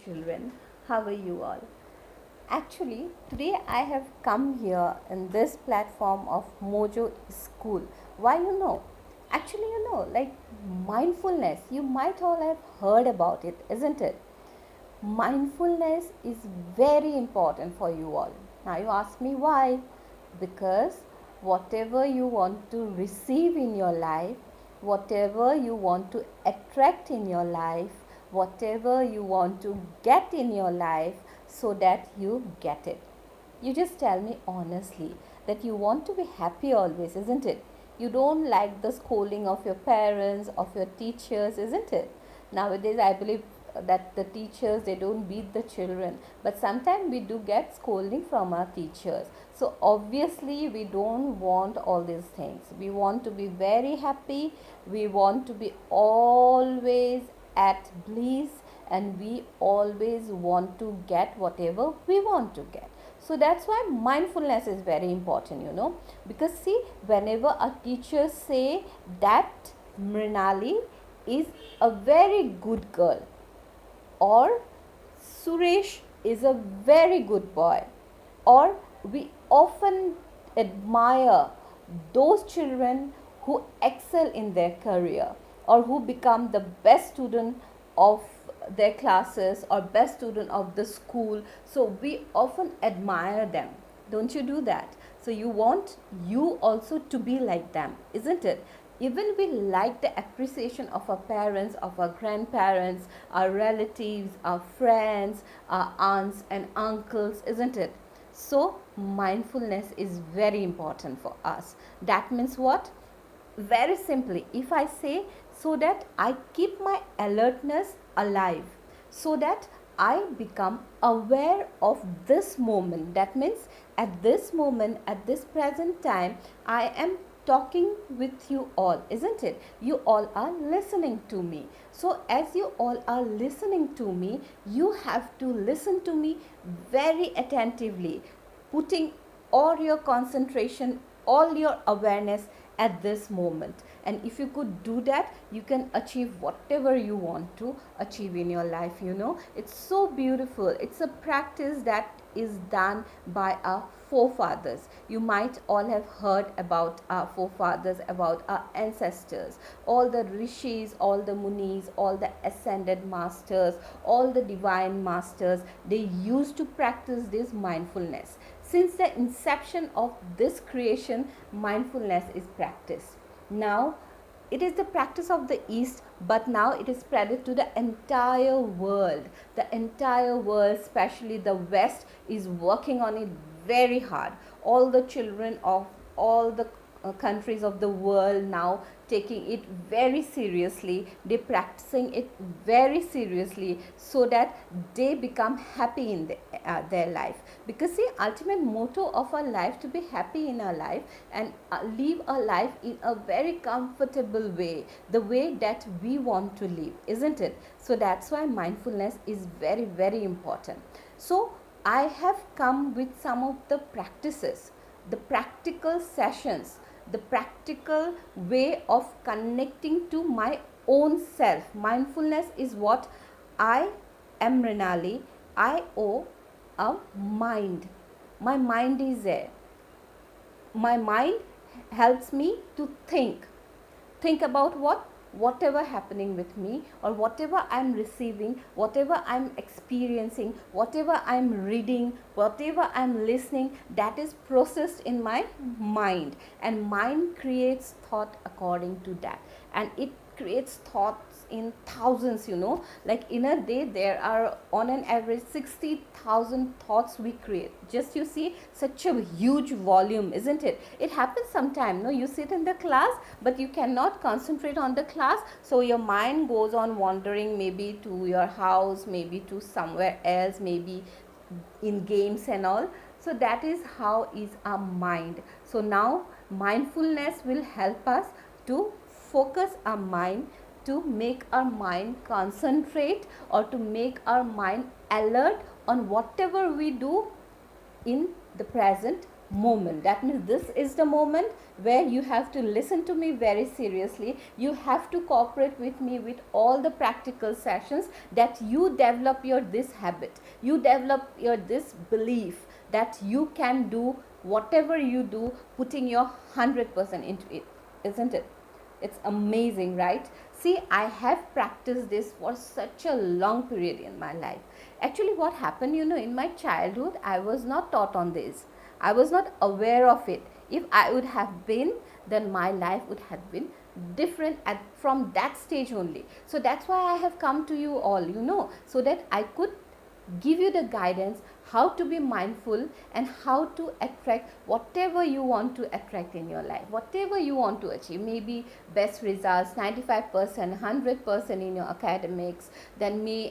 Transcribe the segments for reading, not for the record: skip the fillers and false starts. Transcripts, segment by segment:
children. How are you all? Actually, today I have come here in this platform of Mojo School. Why Actually, like mindfulness, you might all have heard about it, isn't it? Mindfulness is very important for you all. Now you ask me why? Because whatever you want to receive in your life, whatever you want to attract in your life, whatever you want to get in your life, so that you get it. You just tell me honestly that you want to be happy always, isn't it? You don't like the scolding of your parents, of your teachers, isn't it? Nowadays, I believe that the teachers, they don't beat the children, but sometimes we do get scolding from our teachers. So obviously we don't want all these things. We want to be very happy. We want to be always at bliss, and we always want to get whatever we want to get. So that's why mindfulness is very important, because see, whenever a teacher say that Mrinali is a very good girl, or Suresh is a very good boy, or we often admire those children who excel in their career, or who become the best student of their classes or best student of the school. So we often admire them. Don't you do that? So you want you also to be like them, isn't it? Even we like the appreciation of our parents, of our grandparents, our relatives, our friends, our aunts and uncles, isn't it? So mindfulness is very important for us. That means what? Very simply, if I say, so that I keep my alertness alive, so that I become aware of this moment. That means at this moment, at this present time, I am talking with you all, isn't it? You all are listening to me. So as you all are listening to me, you have to listen to me very attentively, putting all your concentration, all your awareness at this moment. And if you could do that, you can achieve whatever you want to achieve in your life. It's so beautiful. It's a practice that is done by our forefathers. You might all have heard about our forefathers, about our ancestors, all the rishis, all the munis, all the ascended masters, all the divine masters. They used to practice this mindfulness. Since the inception of this creation, mindfulness is practiced. Now, it is the practice of the East, but now it is spread to the entire world. The entire world, especially the West, is working on it very hard. All the children of all the countries of the world now taking it very seriously. They practicing it very seriously, so that they become happy in their life. Because see, ultimate motto of our life to be happy in our life, and live our life in a very comfortable way, the way that we want to live, isn't it? So that's why mindfulness is very, very important. So I have come with some of the practices, the practical sessions, the practical way of connecting to my own self. Mindfulness is what I am, Mrinali. I owe a mind. My mind is there. My mind helps me to think about whatever happening with me, or whatever I'm receiving, whatever I'm experiencing, whatever I'm reading, whatever I'm listening, that is processed in my mind, and mind creates thought according to that, and it creates thoughts in thousands. Like in a day there are on an average 60,000 thoughts we create. Just you see, such a huge volume, isn't it? It happens sometime, no, you sit in the class but you cannot concentrate on the class, so your mind goes on wandering, maybe to your house, maybe to somewhere else, maybe in games and all. So that is how is our mind. So now mindfulness will help us to focus our mind, to make our mind concentrate, or to make our mind alert on whatever we do in the present moment. That means this is the moment where you have to listen to me very seriously. You have to cooperate with me with all the practical sessions, that you develop your this habit, you develop your this belief that you can do whatever you do, putting your 100% into it, isn't it? It's amazing, right? See, I have practiced this for such a long period in my life. Actually, what happened, in my childhood, I was not taught on this. I was not aware of it. If I would have been, then my life would have been different from that stage only. So that's why I have come to you all, so that I could give you the guidance how to be mindful and how to attract whatever you want to attract in your life, whatever you want to achieve. Maybe best results, 95%, 100% in your academics, then may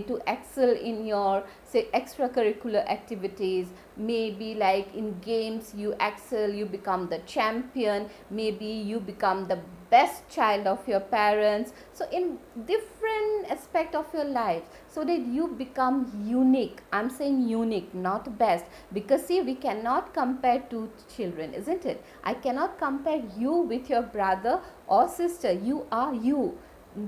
to excel in your say extracurricular activities, maybe like in games you excel, you become the champion, maybe you become the best child of your parents. So in different aspect of your life, so that you become unique. I'm saying unique, not best, because see, we cannot compare two children, isn't it? I cannot compare you with your brother or sister. You are you.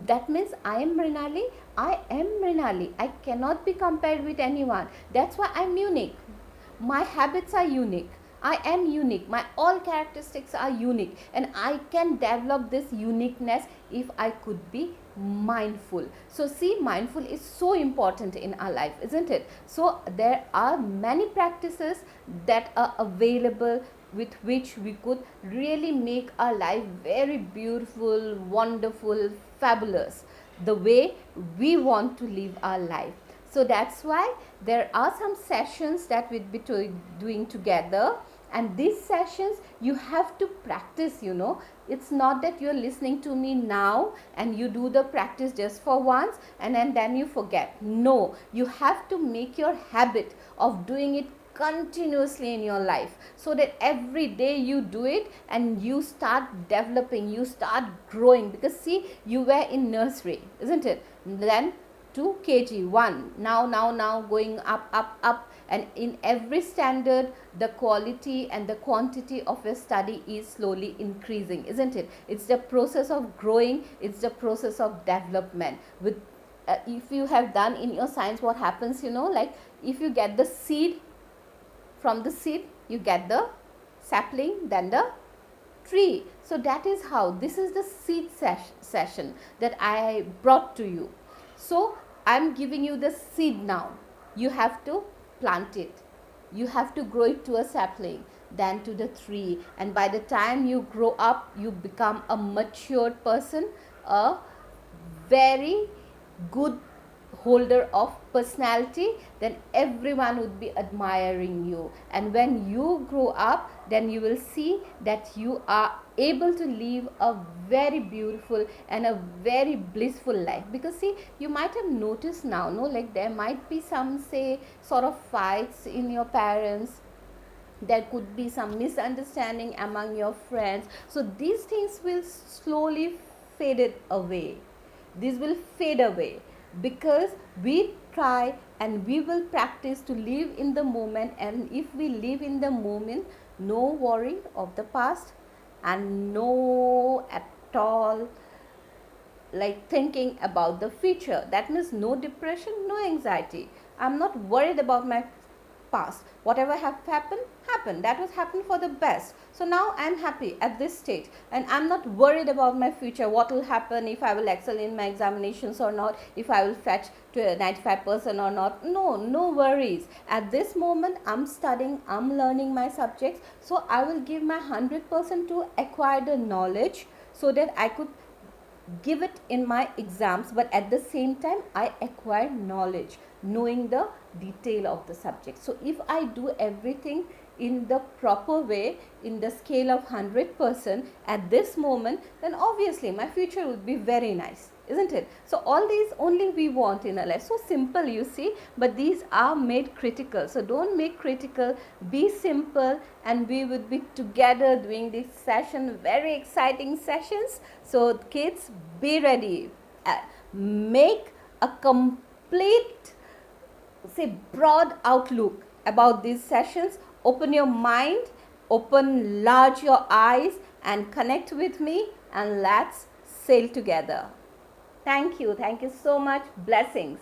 That means I am Mrinali, I am Mrinali. I cannot be compared with anyone. That's why I'm unique. My habits are unique. I am unique. My all characteristics are unique, and I can develop this uniqueness if I could be mindful. So see, mindful is so important in our life, isn't it? So there are many practices that are available with which we could really make our life very beautiful, wonderful, fabulous, the way we want to live our life. So that's why there are some sessions that we'll be doing together, and these sessions you have to practice. It's not that you're listening to me now and you do the practice just for once and then you forget. No, you have to make your habit of doing it continuously in your life, so that every day you do it and you start developing, you start growing. Because see, you were in nursery, isn't it? Then 2 kg, 1, now going up, and in every standard the quality and the quantity of your study is slowly increasing, isn't it? It's the process of growing, it's the process of development. With if you have done in your science, what happens, like if you get the seed, from the seed you get the sapling, then the tree. So that is how, this is the seed session that I brought to you. So I'm giving you the seed now. You have to plant it. You have to grow it to a sapling, then to the tree. And by the time you grow up, you become a matured person, a very good holder of personality, then everyone would be admiring you. And when you grow up, then you will see that you are able to live a very beautiful and a very blissful life. Because see, you might have noticed now, like there might be some say sort of fights in your parents, there could be some misunderstanding among your friends. So these things will slowly fade away. These will fade away, because we try and we will practice to live in the moment. And if we live in the moment, no worry of the past, and no at all like thinking about the future. That means no depression, no anxiety. I'm not worried about my past. Whatever have happened, that was happened for the best. So now I'm happy at this stage, and I'm not worried about my future, what will happen, if I will excel in my examinations or not, if I will fetch to 95% or not. No worries. At this moment, I'm studying, I'm learning my subjects, so I will give my 100% to acquire the knowledge, so that I could give it in my exams. But at the same time, I acquire knowledge, knowing the detail of the subject. So if I do everything in the proper way, in the scale of 100% at this moment, then obviously my future would be very nice, isn't it? So all these only we want in our life. So simple, you see, but these are made critical. So don't make critical, be simple, and we would be together doing this session, very exciting sessions. So kids, be ready. Make a complete, say, broad outlook about these sessions. open your mind, open large your eyes, and connect with me, and let's sail together. Thank you so much. Blessings.